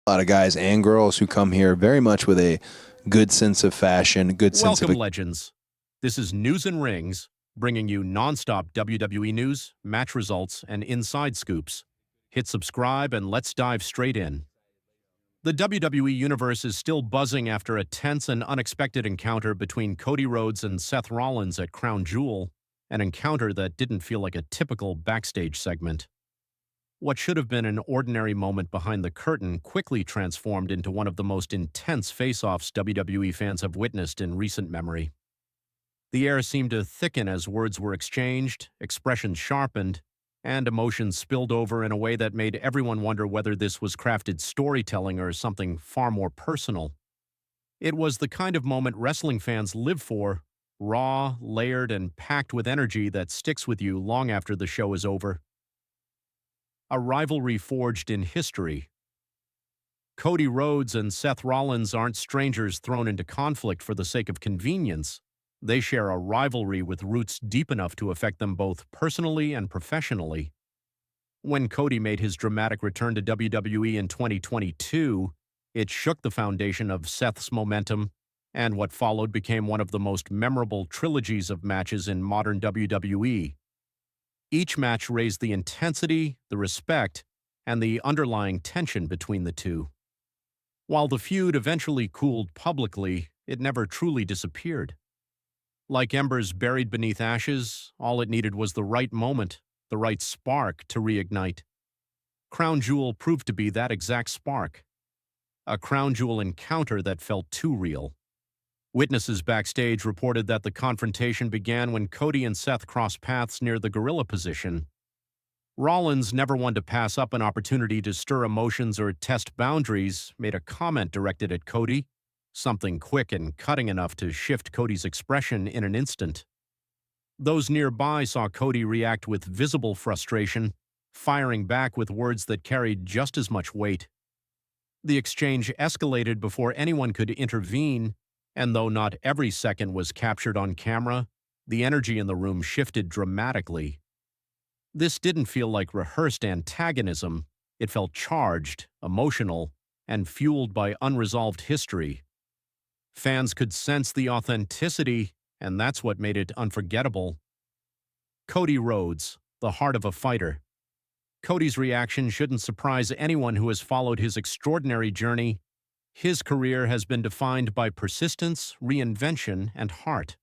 A lot of guys and girls who come here very much with a good sense of fashion, good sense of Welcome, legends. This is News and Rings, bringing you nonstop WWE news, match results, and inside scoops. Hit subscribe and let's dive straight in. The WWE Universe is still buzzing after a tense and unexpected encounter between Cody Rhodes and Seth Rollins at Crown Jewel, an encounter that didn't feel like a typical backstage segment. What should have been an ordinary moment behind the curtain quickly transformed into one of the most intense face-offs WWE fans have witnessed in recent memory. The air seemed to thicken as words were exchanged, expressions sharpened, and emotions spilled over in a way that made everyone wonder whether this was crafted storytelling or something far more personal. It was the kind of moment wrestling fans live for, raw, layered, and packed with energy that sticks with you long after the show is over. A rivalry forged in history. Cody Rhodes and Seth Rollins aren't strangers thrown into conflict for the sake of convenience. They share a rivalry with roots deep enough to affect them both personally and professionally. When Cody made his dramatic return to WWE in 2022, it shook the foundation of Seth's momentum, and what followed became one of the most memorable trilogies of matches in modern WWE. Each match raised the intensity, the respect, and the underlying tension between the two. While the feud eventually cooled publicly, it never truly disappeared. Like embers buried beneath ashes, all it needed was the right moment, the right spark to reignite. Crown Jewel proved to be that exact spark. A Crown Jewel encounter that felt too real. Witnesses backstage reported that the confrontation began when Cody and Seth crossed paths near the gorilla position. Rollins, never one to pass up an opportunity to stir emotions or test boundaries, made a comment directed at Cody, something quick and cutting enough to shift Cody's expression in an instant. Those nearby saw Cody react with visible frustration, firing back with words that carried just as much weight. The exchange escalated before anyone could intervene, and though not every second was captured on camera, the energy in the room shifted dramatically. This didn't feel like rehearsed antagonism. It felt charged, emotional, and fueled by unresolved history. Fans could sense the authenticity, and that's what made it unforgettable. Cody Rhodes, the heart of a fighter. Cody's reaction shouldn't surprise anyone who has followed his extraordinary journey. His career has been defined by persistence, reinvention, and heart.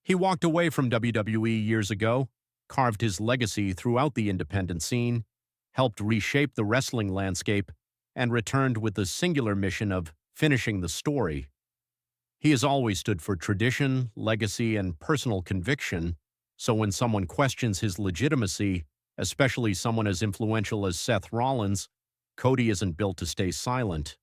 He walked away from WWE years ago, carved his legacy throughout the independent scene, helped reshape the wrestling landscape, and returned with the singular mission of finishing the story. He has always stood for tradition, legacy, and personal conviction, so when someone questions his legitimacy, especially someone as influential as Seth Rollins, Cody isn't built to stay silent.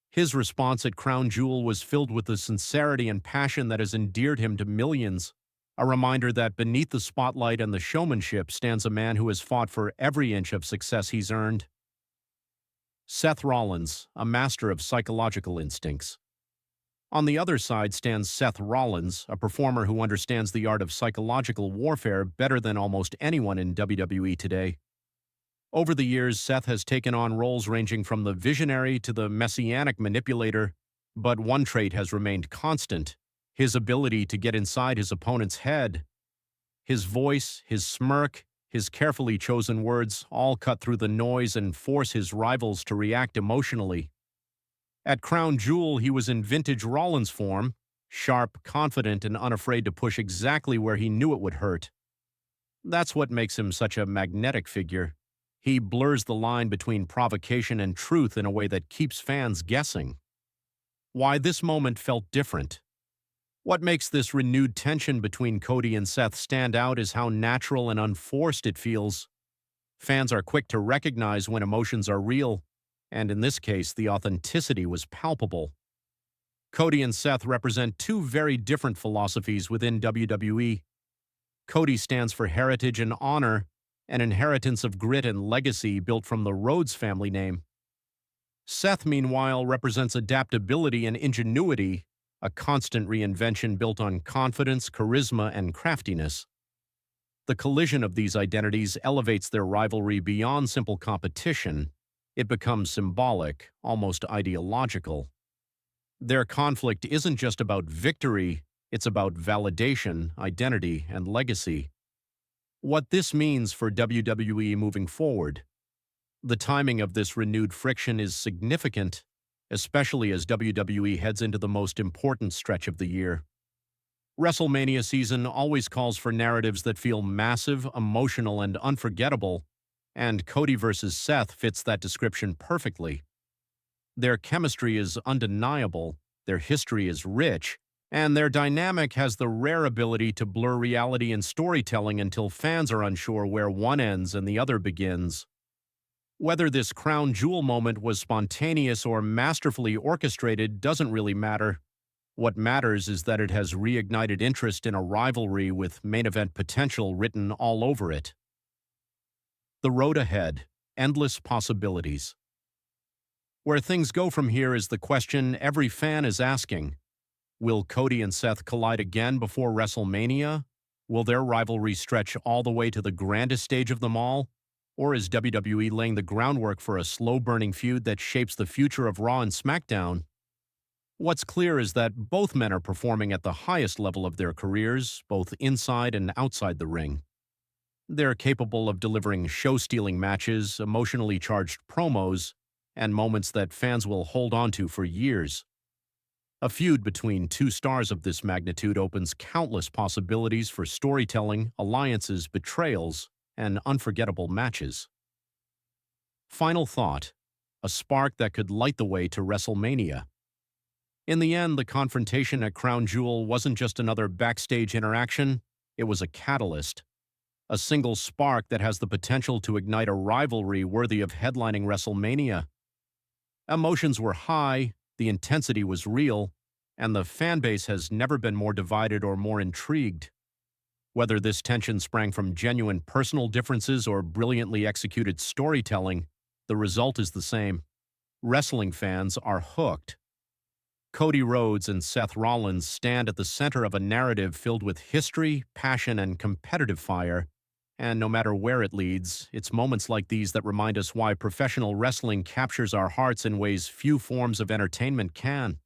His response at Crown Jewel was filled with the sincerity and passion that has endeared him to millions, a reminder that beneath the spotlight and the showmanship stands a man who has fought for every inch of success he's earned. Seth Rollins, a master of psychological instincts. On the other side stands Seth Rollins, a performer who understands the art of psychological warfare better than almost anyone in WWE today. Over the years, Seth has taken on roles ranging from the visionary to the messianic manipulator, but one trait has remained constant: his ability to get inside his opponent's head. His voice, his smirk, his carefully chosen words all cut through the noise and force his rivals to react emotionally. At Crown Jewel, he was in vintage Rollins form, sharp, confident, and unafraid to push exactly where he knew it would hurt. That's what makes him such a magnetic figure. He blurs the line between provocation and truth in a way that keeps fans guessing. Why this moment felt different. What makes this renewed tension between Cody and Seth stand out is how natural and unforced it feels. Fans are quick to recognize when emotions are real, and in this case, the authenticity was palpable. Cody and Seth represent two very different philosophies within WWE. Cody stands for heritage and honor, an inheritance of grit and legacy built from the Rhodes family name. Seth, meanwhile, represents adaptability and ingenuity, a constant reinvention built on confidence, charisma, and craftiness. The collision of these identities elevates their rivalry beyond simple competition. It becomes symbolic, almost ideological. Their conflict isn't just about victory, it's about validation, identity, and legacy. What this means for WWE moving forward. The timing of this renewed friction is significant, especially as WWE heads into the most important stretch of the year. WrestleMania season always calls for narratives that feel massive, emotional, and unforgettable, and Cody versus Seth fits that description perfectly. Their chemistry is undeniable, their history is rich, and their dynamic has the rare ability to blur reality and storytelling until fans are unsure where one ends and the other begins. Whether this crown jewel moment was spontaneous or masterfully orchestrated doesn't really matter. What matters is that it has reignited interest in a rivalry with main event potential written all over it. The road ahead, endless possibilities. Where things go from here is the question every fan is asking. Will Cody and Seth collide again before WrestleMania? Will their rivalry stretch all the way to the grandest stage of them all? Or is WWE laying the groundwork for a slow-burning feud that shapes the future of Raw and SmackDown? What's clear is that both men are performing at the highest level of their careers, both inside and outside the ring. They're capable of delivering show-stealing matches, emotionally charged promos, and moments that fans will hold on to for years. A feud between two stars of this magnitude opens countless possibilities for storytelling, alliances, betrayals, and unforgettable matches. Final thought, a spark that could light the way to WrestleMania. In the end, the confrontation at Crown Jewel wasn't just another backstage interaction, it was a catalyst. A single spark that has the potential to ignite a rivalry worthy of headlining WrestleMania. Emotions were high, the intensity was real, and the fan base has never been more divided or more intrigued. Whether this tension sprang from genuine personal differences or brilliantly executed storytelling, the result is the same. Wrestling fans are hooked. Cody Rhodes and Seth Rollins stand at the center of a narrative filled with history, passion, and competitive fire, and no matter where it leads, it's moments like these that remind us why professional wrestling captures our hearts in ways few forms of entertainment can.